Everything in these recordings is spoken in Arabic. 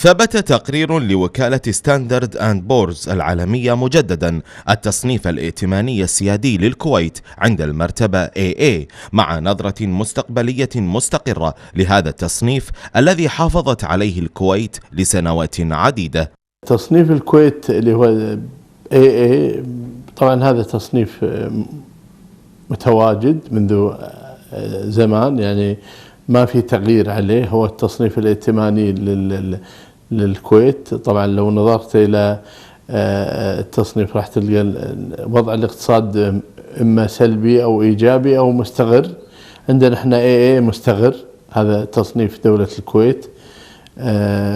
ثبت تقرير لوكالة ستاندرد أند بورز العالمية مجددا التصنيف الائتماني السيادي للكويت عند المرتبة AA، مع نظرة مستقبلية مستقرة لهذا التصنيف الذي حافظت عليه الكويت لسنوات عديدة. تصنيف الكويت اللي هو AA طبعا هذا تصنيف متواجد منذ زمان، يعني ما في تغيير عليه، هو التصنيف الائتماني للكويت. طبعا لو نظرت إلى التصنيف راح تلقى وضع الاقتصاد إما سلبي أو إيجابي أو مستقر. عندنا احنا AA مستقر، هذا تصنيف دولة الكويت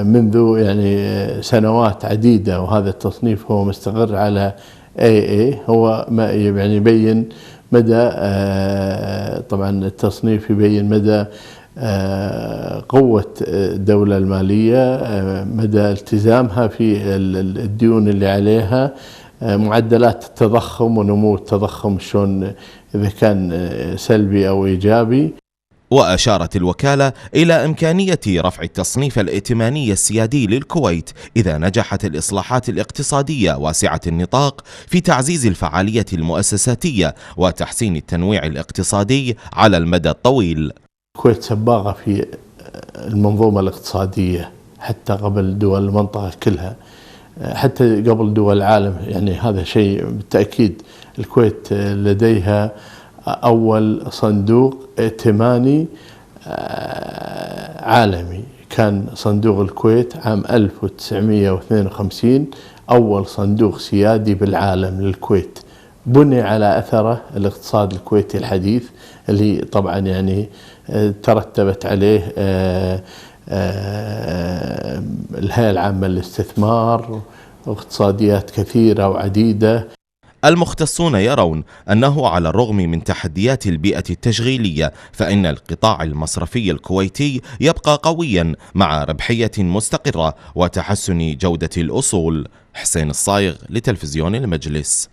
منذ يعني سنوات عديدة، وهذا التصنيف هو مستقر على AA. هو ما يعني يبين مدى طبعا التصنيف يبين مدى قوة الدولة المالية، مدى التزامها في الديون اللي عليها، معدلات التضخم ونمو التضخم شلون إذا كان سلبي أو إيجابي. وأشارت الوكالة إلى إمكانية رفع التصنيف الائتماني السيادي للكويت إذا نجحت الإصلاحات الاقتصادية واسعة النطاق في تعزيز الفعالية المؤسساتية وتحسين التنويع الاقتصادي على المدى الطويل. الكويت سباقة في المنظومة الاقتصادية حتى قبل دول المنطقة كلها، حتى قبل دول العالم، يعني هذا شيء بالتأكيد. الكويت لديها أول صندوق ائتماني عالمي، كان صندوق الكويت عام 1952 أول صندوق سيادي بالعالم للكويت، بني على أثره الاقتصاد الكويتي الحديث اللي طبعا يعني ترتبت عليه الهيئة العامة للاستثمار واقتصاديات كثيرة وعديدة. المختصون يرون أنه على الرغم من تحديات البيئة التشغيلية فإن القطاع المصرفي الكويتي يبقى قويا مع ربحية مستقرة وتحسن جودة الأصول. حسين الصايغ لتلفزيون المجلس.